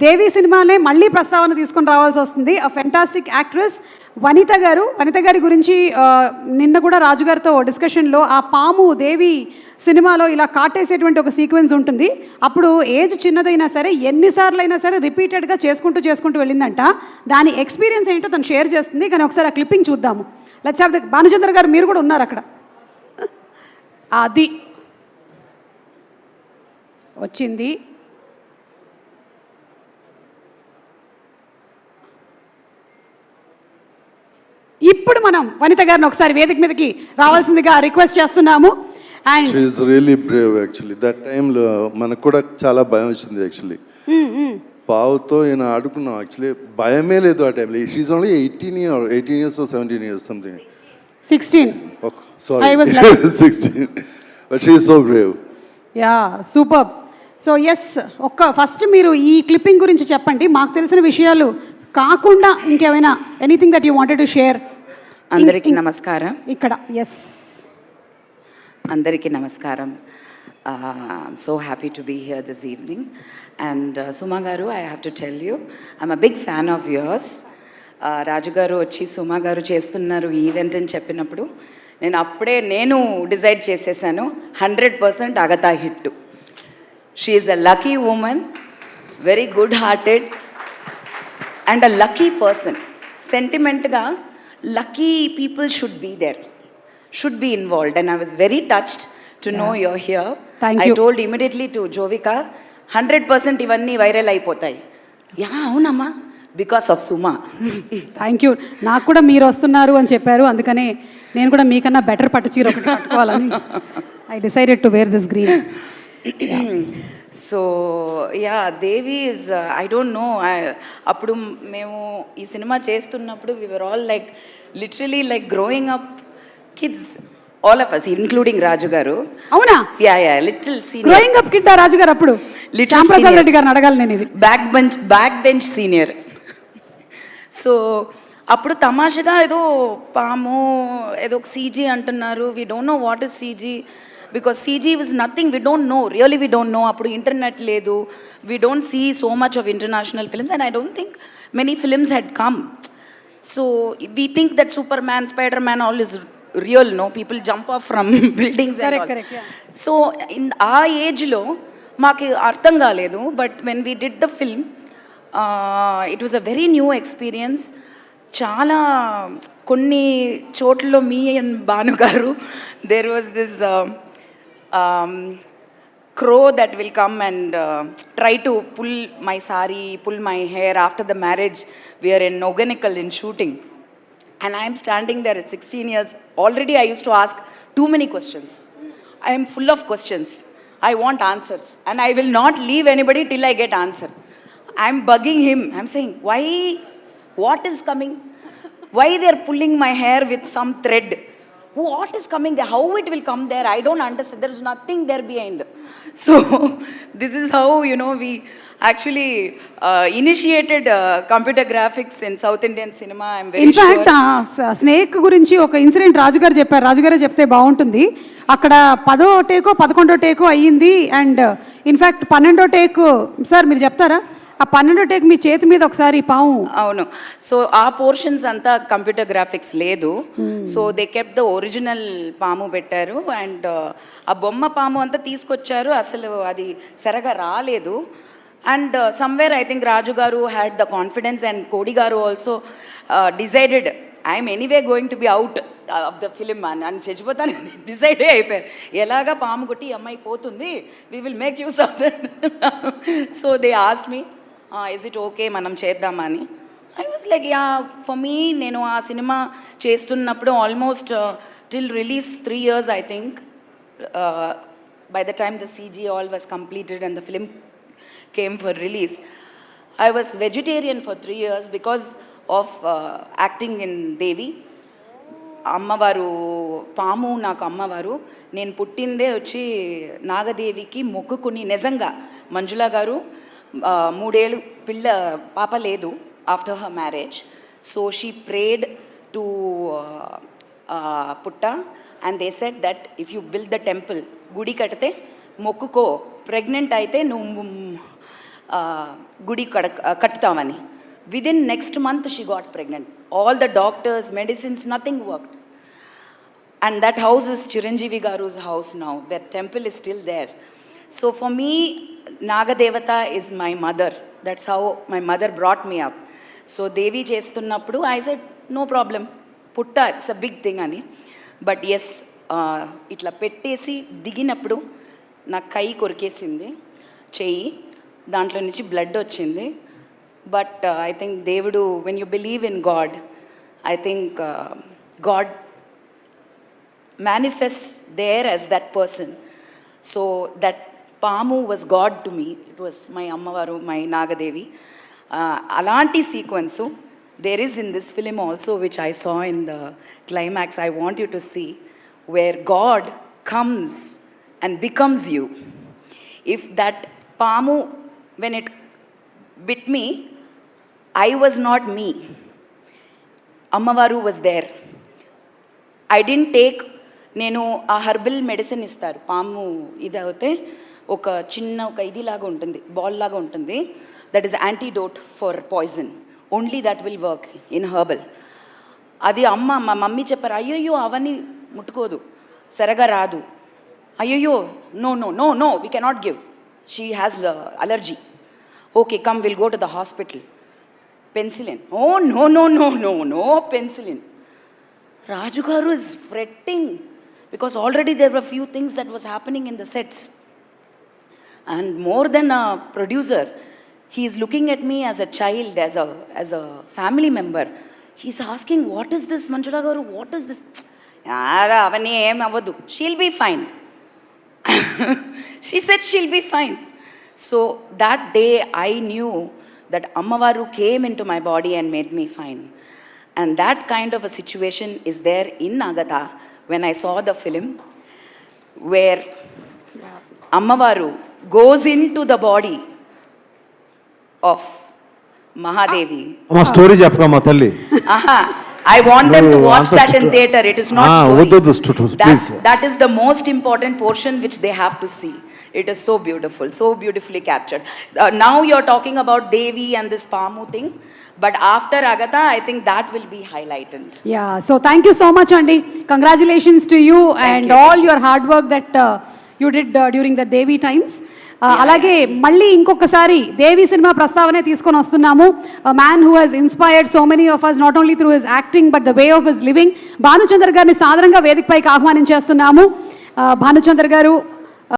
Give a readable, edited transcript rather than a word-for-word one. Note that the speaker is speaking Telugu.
దేవి సినిమానే మళ్ళీ ప్రస్తావన తీసుకొని రావాల్సి వస్తుంది. అ ఫెంటాస్టిక్ యాక్ట్రెస్ వనిత గారు. వనిత గారి గురించి నిన్న కూడా రాజుగారితో డిస్కషన్లో ఆ పాము దేవి సినిమాలో ఇలా కాటేసేటువంటి ఒక సీక్వెన్స్ ఉంటుంది. అప్పుడు ఏజ్ చిన్నదైనా సరే ఎన్నిసార్లు అయినా సరే రిపీటెడ్గా చేసుకుంటూ వెళ్ళిందంట. దాని ఎక్స్పీరియన్స్ ఏంటో తను షేర్ చేస్తుంది. కానీ ఒకసారి ఆ క్లిప్పింగ్ చూద్దాము. లెట్స్ హావ్ ద భానుచంద్ర గారు, మీరు కూడా ఉన్నారు అక్కడ. అది వచ్చింది. ఇప్పుడు మనం వనిత గారిని ఒకసారి వేదిక మీదకి రావాల్సిందిగా రిక్వెస్ట్ చేస్తున్నాము. And she is really Brave actually. That టైంలో మనకు కూడా చాలా భయం వచ్చింది యాక్చువల్లీ. పావుతో ఈయన ఆడుకున్నాం యాక్చువల్లీ, భయమే లేదు ఆ టైంలో. She is only 18 years or 17 years something. 16. Okay, sorry. I was like 16. But she is so brave. Yeah, superb. So yes, first మీరు ఈ క్లిప్పింగ్ గురించి చెప్పండి. మాకు తెలిసిన విషయాలు కాకుండా ఇంకేమైనా anything that you wanted to share. అందరికీ నమస్కారం. ఇక్కడ ఎస్, అందరికీ నమస్కారం. So happy to be here this evening. And Suma గారు, I have to tell you, I'm a big fan of yours. Raju గారు వచ్చి సుమా గారు చేస్తున్నారు ఈవెంట్ అని చెప్పినప్పుడు నేను డిసైడ్ చేసేసాను 100% అగతా hit. She is a lucky woman, very good hearted and a lucky person. సెంటిమెంట్గా lucky people should be there, should be involved. And I was very touched to know your here. I told immediately to Jovika, 100% ఇవన్నీ వైరల్ అయిపోతాయి. యా అవునమ్మా, because of Suma. Thank you. నాకు కూడా మీరు వస్తున్నారు అని చెప్పారు, అందుకనే నేను కూడా మీకన్నా బెటర్ పట్టు చీర ఒకటి కట్టుకోవాలని I decided to wear this green. So yeah, Devi is, I don't know, అప్పుడు మేము ఈ సినిమా చేస్తున్నప్పుడు we were all like literally like growing up kids, all of us including Raju గారు. అవునా? Yeah yeah, little senior. Growing up kid Raju గారు అప్పుడు. శ్యాంప్రసాద్ రెడ్డి గారిని అడగాలి నేను ఇది. Back bench senior. సో అప్పుడు తమాషగా ఏదో పాము, ఏదో ఒక సీజీ అంటున్నారు. We don't know what is CG, because CG was nothing. We don't know, really we don't know. అప్పుడు ఇంటర్నెట్ లేదు. We don't see so much of international films and I don't think many films had come. So we think that superman, spider man all is real. No, people jump off from buildings. So in a ఏజ్లో మాకు అర్థం కాలేదు. But when we did the film, it was a very new experience. చాలా కొన్ని చోట్లలో me and Bhanu garu, there was this crow that will come and try to pull my sari, pull my hair. After the marriage, we are in Noganikal in shooting. And I am standing there at 16 years. Already I used to ask too many questions. I am full of questions. I want answers. And I will not leave anybody till I get answer. I am bugging him. I am saying, why? What is coming? Why they are pulling my hair with some thread? What is coming there? How it will come there? I don't understand. There is nothing there behind. So this is how, you know, we actually initiated computer graphics in South Indian cinema. I am very sure. In fact, snake గురించి ఒక ఇన్సిడెంట్ రాజుగారు చెప్పారు. రాజుగారే చెప్తే బాగుంటుంది. అక్కడ 10వ టేకో 11వ టేకో అయ్యింది. అండ్ ఇన్ఫ్యాక్ట్ 12వ టేక్, సార్ మీరు చెప్తారా? ఆ 12వ టేక్ మీ చేతి మీద ఒకసారి పాము. అవును. సో ఆ పోర్షన్స్ అంతా కంప్యూటర్ గ్రాఫిక్స్ లేదు. So they kept the original పాము పెట్టారు. అండ్ ఆ బొమ్మ పాము అంతా తీసుకొచ్చారు. అసలు అది సరిగా రాలేదు. అండ్ సమ్వేర్ ఐ థింక్ రాజు గారు హ్యాడ్ ద కాన్ఫిడెన్స్ అండ్ కోడి గారు also decided I'm anyway going to be out of the film అని చచ్చిపోతాను డిసైడే అయిపోయారు. ఎలాగా పాము కొట్టి అమ్మాయి పోతుంది, we will make use of that. So they asked me, is it okay మనం చేద్దామని. I was like yeah. For me, నేను ఆ సినిమా చేస్తున్నప్పుడు almost till release 3 years I think. By the time the CG all was completed and the film came for release, I was vegetarian for 3 years because of acting in Devi. అమ్మవారు పాము నాకు అమ్మవారు. నేను పుట్టిందే వచ్చి నాగదేవికి మొక్కుకుని, నిజంగా మంజులా గారు 3 ఏళ్ళు పాప లేదు after her marriage. So she prayed to పుట్ట and they said that if you build the temple, గుడి కడితే మొక్కుకో, ప్రెగ్నెంట్ అయితే నువ్వు గుడి కట్టుతామని. Within next month she got pregnant. All the doctors, medicines, nothing worked. And that house is Chiranjeevi Garu's house now. That temple is still there. So for me, Nagadevata is my mother. That's how my mother brought me up. So Devi chestunnappudu I said no problem. Putta, it's a big thing ani. But yes, itla pettesi diginappudu na kai korkesindi cheyi, dantlo nunchi blood ochindi. But I think Devudu, when you believe in God, I think God manifests there as that person. So that Pamu was God to me. It was my Ammavaru, my Nagadevi. Alanti sequence there is in this film also, which I saw in the climax. I want you to see where God comes and becomes you. If that Pamu, when it bit me, I was not me. Ammavaru was there. I didn't take, నేను ఆ హర్బల్ మెడిసిన్ ఇస్తారు పాము ఇది అయితే ఒక చిన్న ఒక ఇదిలాగా ఉంటుంది, బాల్ లాగా ఉంటుంది. That is antidote for poison. Only that will work in herbal. అది మా మమ్మీ చెప్పారు, అయ్యయ్యో అవన్నీ ముట్టుకోదు, సరగా రాదు. అయ్యయ్యో no no no no we cannot give, she has allergy. Okay come will go to the hospital. Penicillin, oh no no no no no penicillin. Raju Garu is fretting because already there were few things that was happening in the sets. And more than a producer, he is looking at me as a child, as a family member. He is asking, what is this, Manjula Garu? What is this? Avani em avadu. She'll be fine. She said she'll be fine. So that day I knew that Ammavaru came into my body and made me fine. And that kind of a situation is there in Nagatha when I saw the film, where Ammavaru goes into the body of Mahadevi. Amma story cheppama talli. I want them to watch that in theater. It is not story. That is the most important portion which they have to see. It is so beautiful, so beautifully captured. Now you're talking about Devi and this Pamu thing, but after Agatha, I think that will be highlighted. Yeah, so thank you so much, Andy. Congratulations to you and all your hard work that you did during the Devi times. అలాగే మళ్ళీ ఇంకొకసారి దేవి సినిమా ప్రస్తావనే తీసుకొని వస్తున్నాము. Man who has inspired so many of us, not only through his acting but the way of his living. Bhanuchandra గారిని సాదరంగా వేదికపైకి ఆహ్వానించేస్తున్నాము. భానుచంద్ర గారు